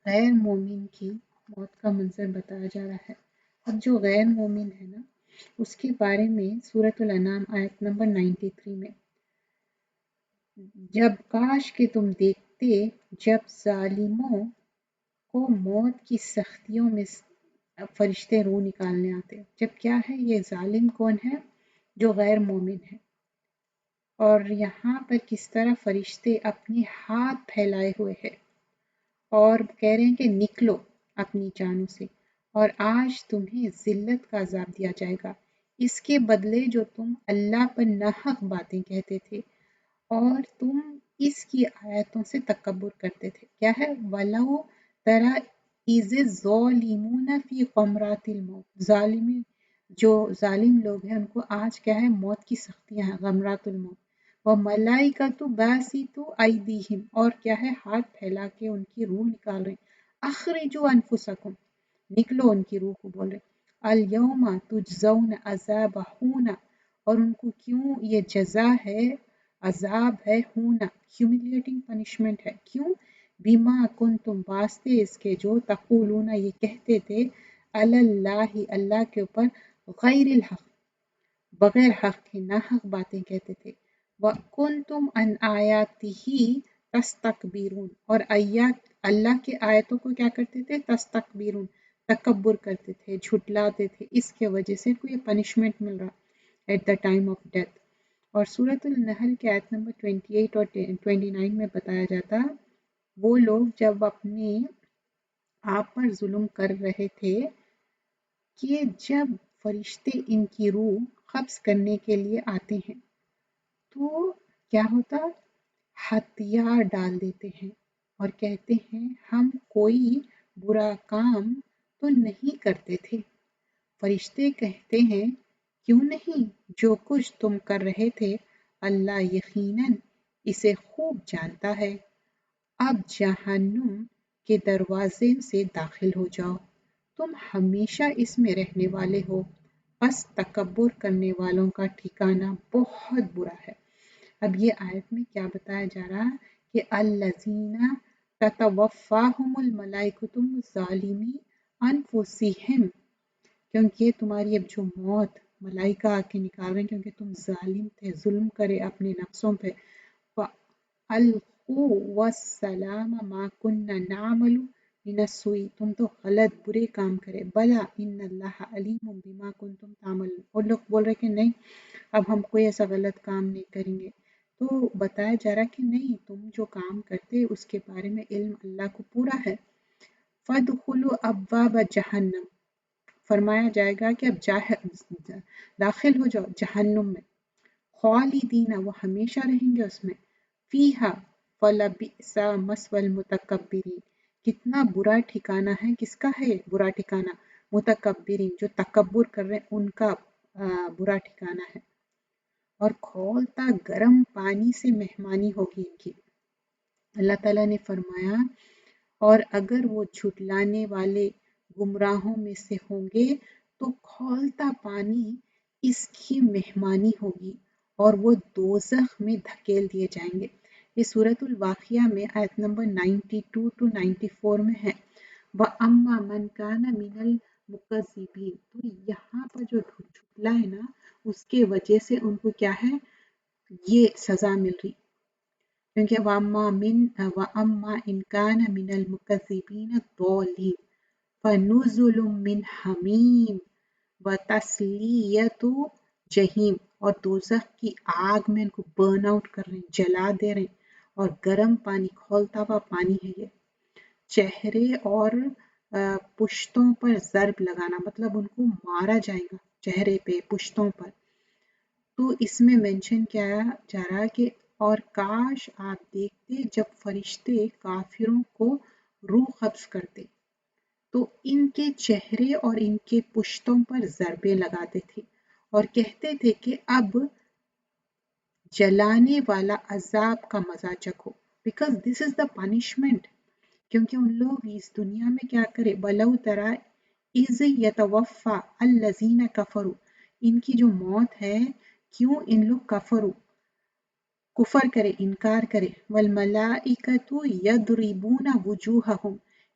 غیر مومن کی موت کا منظر بتایا جا رہا ہے۔ اب جو غیر مومن ہے نا، اس کے بارے میں سورۃ الانعام آیت نمبر 93 میں، جب کاش کہ تم دیکھتے جب ظالموں کو موت کی سختیوں میں فرشتے روح نکالنے آتے۔ جب کیا ہے، یہ ظالم کون ہے؟ جو غیر مومن ہے۔ اور یہاں پر کس طرح فرشتے اپنے ہاتھ پھیلائے ہوئے ہیں اور کہہ رہے ہیں کہ نکلو اپنی جانوں سے، اور آج تمہیں ذلت کا عذاب دیا جائے گا اس کے بدلے جو تم اللہ پر ناحق باتیں کہتے تھے اور تم اس کی آیتوں سے تکبر کرتے تھے۔ کیا ہے؟ وَلَوْ تَرَى إِذِ الظَّالِمُونَ فِي غَمْرَاتِ الْمَوْتِ، جو ظالم لوگ ہیں ان کو آج کیا ہے؟ موت کی سختیاں ہیں، غمرات الموت۔ وَالْمَلَائِكَةُ بَاسِطُو أَيْدِيهِمْ، اور کیا ہے؟ ہاتھ پھیلا کے ان کی روح نکال رہے ہیں۔ اخرجوا انفسکم، نکلو ان کی روح کو بول رہے ہیں۔ اليوم تجزون عذاب ہونا، اور ان کو کیوں یہ جزا ہے، عذاب ہے، ہونا ہیوملیٹنگ پنشمنٹ ہے، کیوں؟ بیما کنتم، واسطے اس کے جو تقولون یہ کہتے تھے، علی اللہ اللہ کے اوپر، غیر الحق بغیر حق کے ناحق باتیں کہتے تھے۔ وَكُنْتُمْ عَنْ آیَاتِهِ تَسْتَكْبِرُونَ، اور اللہ کے آیتوں کو کیا کرتے تھے؟ تستکبرون، تکبر کرتے تھے، جھٹلاتے تھے، اس کے وجہ سے ان کو یہ پنشمنٹ مل رہا at the time of death. اور سورۃ النحل کے آیت نمبر 28 اور 29 میں بتایا جاتا، وہ لوگ جب اپنے آپ پر ظلم کر رہے تھے کہ جب فرشتے ان کی روح قبض کرنے کے لیے آتے ہیں تو کیا ہوتا؟ ہتھیار ڈال دیتے ہیں اور کہتے ہیں ہم کوئی برا کام تو نہیں کرتے تھے۔ فرشتے کہتے ہیں کیوں نہیں، جو کچھ تم کر رہے تھے اللہ یقیناً اسے خوب جانتا ہے۔ اب جہنم کے دروازے سے داخل ہو جاؤ، تم ہمیشہ اس میں رہنے والے ہو، بس تکبر کرنے والوں کا ٹھکانہ بہت برا ہے۔ اب یہ آیت میں کیا بتایا جا رہا کہ الذین تتوفاہم الملائکۃ ظالمی انفسہم، کیونکہ تمہاری اب جو موت ملائکہ آ کے نکال رہے ہیں کیونکہ تم ظالم تھے، ظلم کرے اپنے نفسوں پہ۔ فَأَلْقُوا وَالسَّلَامَ مَا كُنَّا نَعْمَلُ مِنَ السُّوءِ، تم تو غلط برے کام کرے، بلا ان اللہ علیم بما کنتم تعملون، اور لوگ بول رہے کہ نہیں اب ہم کوئی ایسا غلط کام نہیں کریں گے۔ تو بتایا جا رہا کہ نہیں، تم جو کام کرتے اس کے بارے میں علم اللہ کو پورا ہے۔ فَادْخُلُوا أَبْوَابَ جَهَنَّمَ، فرمایا جائے گا کہ اب داخل ہو جاؤ جہنم میں، خالدین، وہ ہمیشہ رہیں گے اس میں، فیہا فلبئس مثوى المتکبرین، کتنا برا ٹھکانہ ہے، کس کا ہے برا ٹھکانہ؟ متکبرین، جو تکبر کر رہے ہیں ان کا برا ٹھکانہ ہے۔ اور کھولتا گرم پانی سے مہمانی ہوگی ان کی۔ اللہ تعالیٰ نے فرمایا اور اگر وہ جھٹلانے والے گمراہوں میں سے ہوں گے تو کھولتا پانی اس کی مہمانی ہوگی اور وہ دوزخ میں دھکیل دیے جائیں گے۔ یہ سورۃ الواقعہ میں آیت نمبر 92 to 94 میں ہے۔ وَأَمَّا مَنْ كَانَ مِنَ الْمُكَذِّبِينَ، تو یہاں پر جو جھٹلا ہے نا اس کے وجہ سے ان کو کیا ہے، یہ سزا مل رہی، کیونکہ وَأَمَّا إِنْ كَانَ مِنَ الْمُكَذِّبِينَ الضَّالِّينَ فَنُزُلٌ مِّنْ حَمِيمٍ وَتَصْلِيَةُ جَحِيمٍ، اور دوزخ کی آگ میں ان کو برن آؤٹ کر رہے ہیں، جلا دے رہے ہیں، اور گرم پانی، کھولتا ہوا پانی ہے یہ۔ چہرے اور پشتوں پر ضرب لگانا، مطلب ان کو مارا جائے گا چہرے پہ، پشتوں پر۔ تو اس میں مینشن کیا جا رہا کہ اور کاش آپ دیکھتے جب فرشتے کافروں کو روح قبض کرتے تو ان کے چہرے اور ان کے پشتوں پر ضربیں لگاتے تھے اور کہتے تھے کہ اب جلانے والا عذاب کا مزہ چکھو، because this is the punishment, کیونکہ ان لوگ اس دنیا میں کیا کرے، بلو ترا از یتوفا الذین کفروا، ان کی جو موت ہے کیوں ان لوگ کفر کرے، انکار کرے، والملائکۃ یضربون وجوہہم،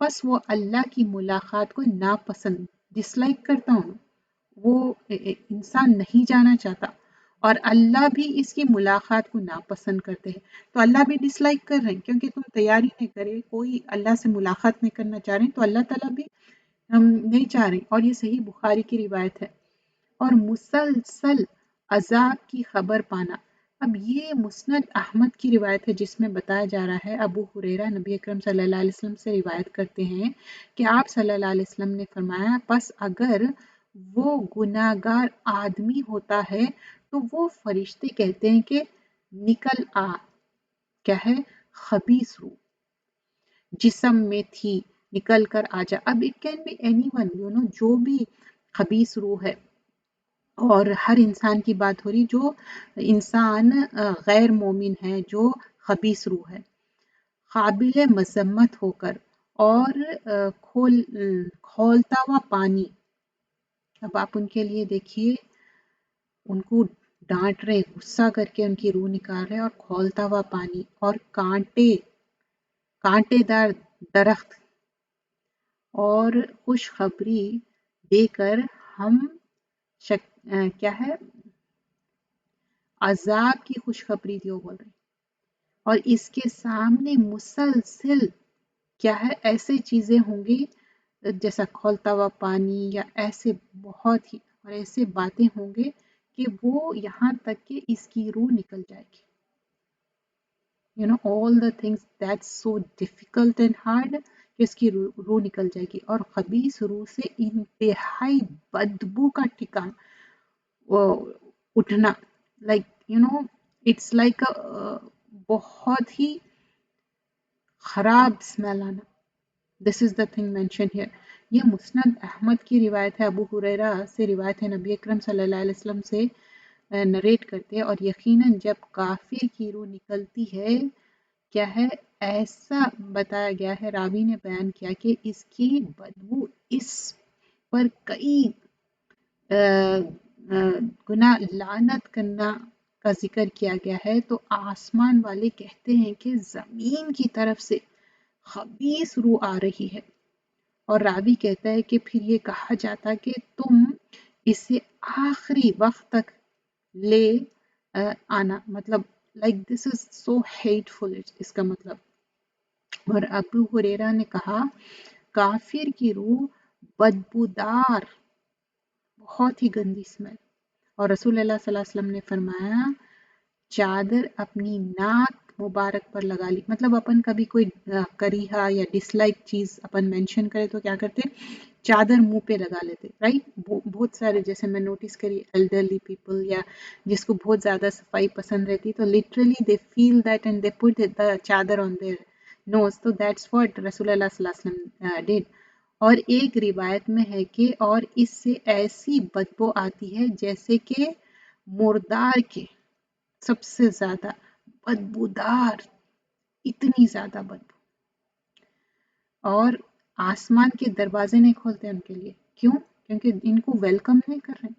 بس وہ اللہ کی ملاقات کو ناپسند ڈسلائک کرتا ہوں، وہ انسان نہیں جانا چاہتا، اور اللہ بھی اس کی ملاقات کو ناپسند کرتے ہیں، تو اللہ بھی ڈسلائک کر رہے ہیں کیونکہ تم تیاری نہیں کرے، کوئی اللہ سے ملاقات نہیں کرنا چاہ رہے ہیں، تو اللہ تعالیٰ بھی ہم نہیں چاہ رہے ہیں۔ اور یہ صحیح بخاری کی روایت ہے۔ اور مسلسل عذاب کی خبر پانا، اب یہ مسند احمد کی روایت ہے جس میں بتایا جا رہا ہے، ابو ہریرہ نبی اکرم صلی اللہ علیہ وسلم سے روایت کرتے ہیں کہ آپ صلی اللہ علیہ وسلم نے فرمایا، پس اگر وہ گناہگار آدمی ہوتا ہے تو وہ فرشتے کہتے ہیں کہ نکل آ، کیا ہے، خبیث روح جسم میں تھی، نکل کر آ جا۔ اب it can be any one, جو بھی خبیث روح ہے، اور ہر انسان کی بات ہو رہی جو انسان غیر مومن ہے، جو خبیث روح ہے، قابل مذمت ہو کر، اور کھولتا ہوا پانی، اب آپ ان کے لیے دیکھیے، ان کو ڈانٹ رہے، غصہ کر کے ان کی روح نکال رہے، اور کھولتا ہوا پانی، اور کانٹے دار درخت، اور خوشخبری دے کر ہم کیا ہے، عذاب کی خوشخبری دیو بول رہے، اور اس کے سامنے مسلسل کیا ہے، ایسے چیزیں ہوں گی جیسا کھولتا ہوا پانی، یا ایسے بہت ہی، اور ایسے باتیں ہوں گے کہ وہ یہاں تک کہ اس کی روح نکل جائے گی. all the things that's so difficult and hard کہ اس کی روح نکل جائے گی. اور خبیث روح سے انتہائی بدبو کا ٹھکان اٹھنا، اٹس لائک بہت ہی خراب اسمیل آنا. دس از دا تھنگ مینشن ہیئر. یہ مسند احمد کی روایت ہے، ابو ہریرہ سے روایت ہے، نبی اکرم صلی اللہ علیہ وسلم سے نریٹ کرتے ہیں. اور یقیناً جب کافر کی روح نکلتی ہے، کیا ہے، ایسا بتایا گیا ہے، راوی نے بیان کیا کہ اس کی بدبو، اس پر کئی گناہ لعنت کرنا کا ذکر کیا گیا ہے. تو آسمان والے کہتے ہیں کہ زمین کی طرف سے خبیث روح آ رہی ہے، اور راوی کہتا ہے کہ پھر یہ کہا جاتا کہ تم اسے آخری وقت تک لے آنا، مطلب like this is so heat فل، اس کا مطلب. اور ابو ہریرہ نے کہا، کافر کی روح بدبودار، بہت ہی گندی اسمیل. اور رسول اللہ صلی اللہ علیہ وسلم نے فرمایا، چادر اپنی ناک مبارک پر لگا لی، مطلب اپن کبھی کوئی کریہا یا ڈس لائک چیز اپن مینشن کرے تو کیا کرتے، چادر منہ پہ لگا لیتے، رائٹ. بہت سارے، جیسے میں نوٹس کری، ایلڈرلی پیپل یا جس کو بہت زیادہ صفائی پسند رہتی، تو literally they feel that and they put the چادر آن دیئر نوز. تو دیٹس واٹ رسول اللہ صلی اللہ علیہ وسلم ڈیڈ. اور ایک روایت میں ہے کہ اور اس سے ایسی بدبو آتی ہے جیسے کہ مردار کے سب سے زیادہ بدبودار، اتنی زیادہ بدبو. اور آسمان کے دروازے نہیں کھولتے ان کے لیے، کیوں؟ کیونکہ ان کو ویلکم نہیں کر رہے.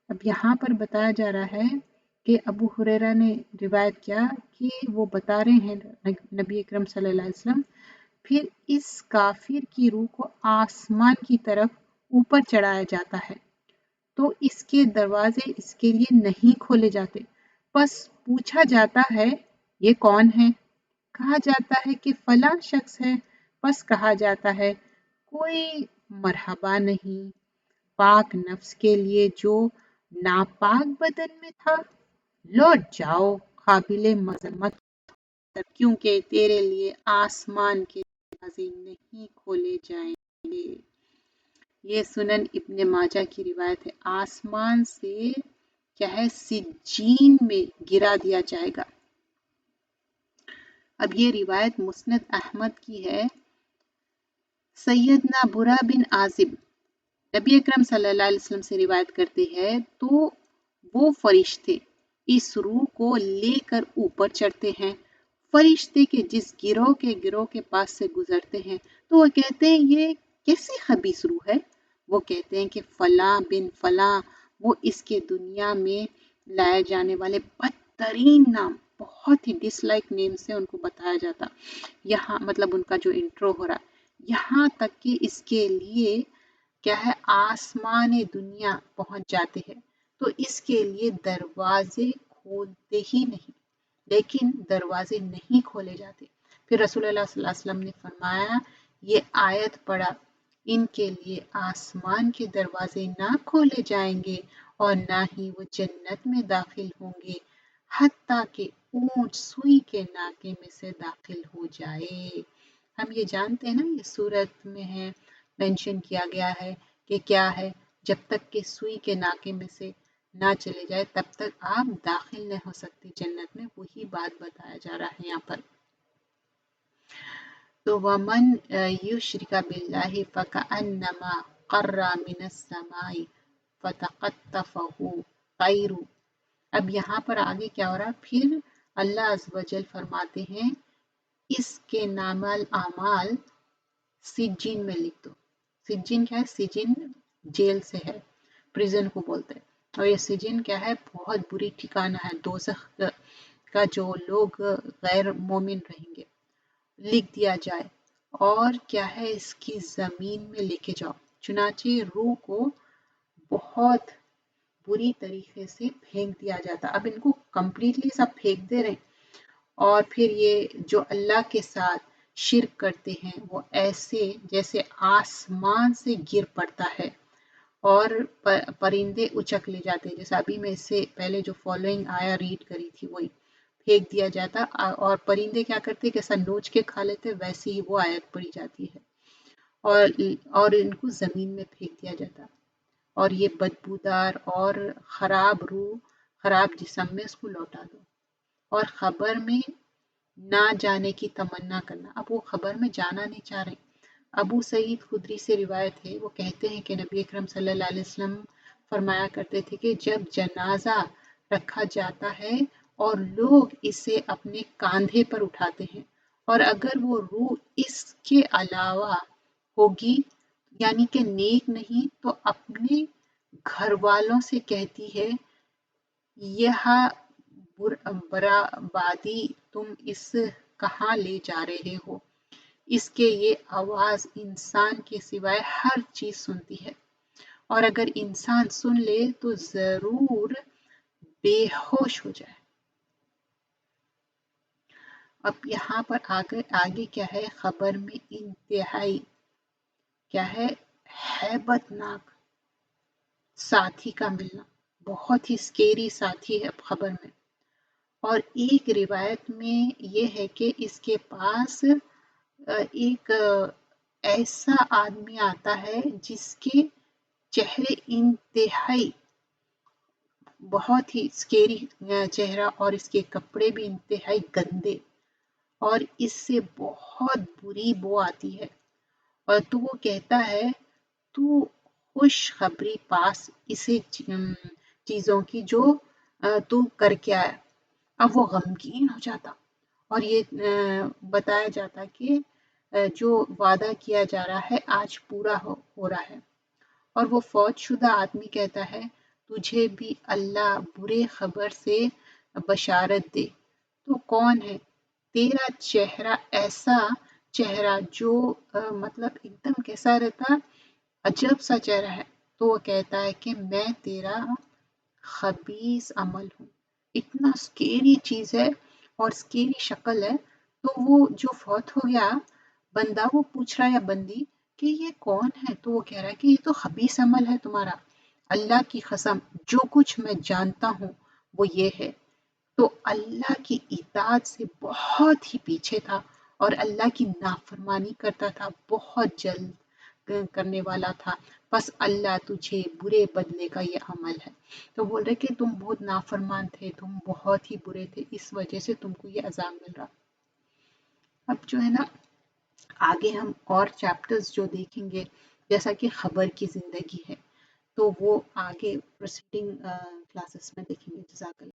اب یہاں پر بتایا جا رہا ہے کہ ابو ہریرہ نے روایت کیا کہ وہ بتا رہے ہیں نبی اکرم صلی اللہ علیہ وسلم، پھر اس کافر کی روح کو آسمان کی طرف اوپر چڑھایا جاتا ہے، تو اس کے دروازے اس کے لیے نہیں کھولے جاتے. بس پوچھا جاتا ہے، یہ کون ہے؟ کہا جاتا ہے کہ فلاں شخص ہے. بس کہا جاتا ہے، کوئی مرحبا نہیں پاک نفس کے لیے جو ناپاک بدن میں تھا، لوٹ جاؤ قابل مذمت، کیونکہ تیرے لیے آسمان کے دروازے نہیں کھولے جائیں گے. یہ سنن ابن ماجہ کی روایت ہے. آسمان سے کیا ہے، سجین میں گرا دیا جائے گا. اب یہ روایت مسند احمد کی ہے. سیدنا برا بن عازب نبی اکرم صلی اللہ علیہ وسلم سے روایت کرتے ہیں، تو وہ فرشتے اس روح کو لے کر اوپر چڑھتے ہیں. فرشتے کے جس گروہ کے پاس سے گزرتے ہیں تو وہ کہتے ہیں، یہ کیسی خبیث روح ہے؟ وہ کہتے ہیں کہ فلاں بن فلاں، وہ اس کے دنیا میں لائے جانے والے بدترین نام، بہت ہی ڈس لائک نیم سے ان کو بتایا جاتا. یہاں مطلب ان کا جو انٹرو ہو رہا، یہاں تک کہ اس کے لیے کیا ہے آسمان دنیا پہنچ جاتے ہیں تو اس کے لیے دروازے کھولتے ہی نہیں، لیکن دروازے نہیں کھولے جاتے۔ پھر رسول اللہ صلی اللہ علیہ وسلم نے فرمایا یہ آیت پڑھا، ان کے لیے آسمان کے دروازے نہ کھولے جائیں گے اور نہ ہی وہ جنت میں داخل ہوں گے حتیٰ کہ اونٹ سوئی کے ناکے میں سے داخل ہو جائے۔ ہم یہ جانتے ہیں نا، یہ صورت میں ہے مینشن کیا گیا ہے کہ کیا ہے، جب تک کہ سوئی کے ناکے میں سے نہ چلے جائے تب تک آپ داخل نہیں ہو سکتے جنت میں، وہی بات بتایا جا رہا ہے یہاں پر۔ تو ومن یشرک باللہ فکأنما قر من السماء فتخطفہ طیر۔ اب یہاں پر آگے کیا ہو رہا ہے، پھر اللہ عز و جل فرماتے ہیں اس کے نام الاعمال سجین میں لکھ دو۔ سجین کیا ہے؟ سجین جیل سے ہے، پریزن کو بولتے ہیں، اور یہ سجین کیا ہے؟ بہت بری ٹھکانہ ہے، دوزخ کا جو لوگ غیر مومن رہیں گے، لکھ دیا جائے اور کیا ہے اس کی زمین میں لے کے جاؤ۔ چنانچہ روح کو بہت بری طریقے سے پھینک دیا جاتا۔ اب ان کو کمپلیٹلی سب پھینک دے رہے ہیں، اور پھر یہ جو اللہ کے ساتھ شرک کرتے ہیں وہ ایسے جیسے آسمان سے گر پڑتا ہے اور پرندے اچک لے جاتے ہیں، جیسے ابھی میں اس سے پہلے جو فالوئنگ آیا ریڈ کری تھی وہی پھینک دیا جاتا، اور پرندے کیا کرتے کیسا نوچ کے کھا لیتے، ویسے ہی وہ آیت پڑھی جاتی ہے، اور ان کو زمین میں پھینک دیا جاتا، اور یہ بدبودار اور خراب روح خراب جسم میں اس کو لوٹا دو، اور خبر میں نہ جانے کی تمنا کرنا۔ اب وہ خبر میں جانا نہیں چاہ رہے۔ ابو سعید خدری سے روایت ہے، وہ کہتے ہیں کہ نبی اکرم صلی اللہ علیہ وسلم فرمایا کرتے تھے کہ جب جنازہ رکھا جاتا ہے اور لوگ اسے اپنے کاندھے پر اٹھاتے ہیں، اور اگر وہ روح اس کے علاوہ ہوگی یعنی کہ نیک نہیں تو اپنے گھر والوں سے کہتی ہے یہ بربادی تم اس کہاں لے جا رہے ہو، اس کے یہ آواز انسان کے سوائے ہر چیز سنتی ہے، اور اگر انسان سن لے تو ضرور بے ہوش ہو جائے۔ اب یہاں پر آگے کیا ہے، خبر میں انتہائی کیا ہے، ہیبت ناک ساتھی کا ملنا، بہت ہی سکیری ساتھی ہے خبر میں۔ اور ایک روایت میں یہ ہے کہ اس کے پاس ایک ایسا آدمی آتا ہے جس کے چہرے انتہائی بہت ہی سکیری چہرہ، اور اس کے کپڑے بھی انتہائی گندے، اور اس سے بہت بری بو آتی ہے، اور تو وہ کہتا ہے تو خوش خبری پاس اسے چیزوں کی جو تو کر کے آیا۔ اب وہ غمگین ہو جاتا، اور یہ بتایا جاتا کہ جو وعدہ کیا جا رہا ہے آج پورا ہو رہا ہے، اور وہ فوت شدہ آدمی کہتا ہے تجھے بھی اللہ برے خبر سے بشارت دے، تو کون ہے؟ تیرا چہرہ ایسا چہرہ جو مطلب ایک دم کیسا رہتا، عجب سا چہرہ ہے، تو وہ کہتا ہے کہ میں تیرا خبیث عمل ہوں، اتنا سکیری چیز ہے اور سکیری شکل ہے۔ تو وہ جو فوت ہو گیا بندہ، وہ پوچھ رہا ہے یا بندی کہ یہ کون ہے، تو وہ کہہ رہا ہے کہ یہ تو خبیث عمل ہے تمہارا، اللہ کی قسم جو کچھ میں جانتا ہوں وہ یہ ہے، تو اللہ کی اطاعت سے بہت ہی پیچھے تھا اور اللہ کی نافرمانی کرتا تھا، بہت جلد کرنے والا تھا، بس اللہ تجھے برے بدلے کا یہ عمل ہے۔ تو بول رہے کہ تم بہت نافرمان تھے، تم بہت ہی برے تھے، اس وجہ سے تم کو یہ عذاب مل رہا۔ اب جو ہے نا آگے ہم اور چیپٹرز جو دیکھیں گے جیسا کہ خبر کی زندگی ہے، تو وہ آگے پروسیڈنگ کلاسز میں دیکھیں گے۔ جزاک اللہ۔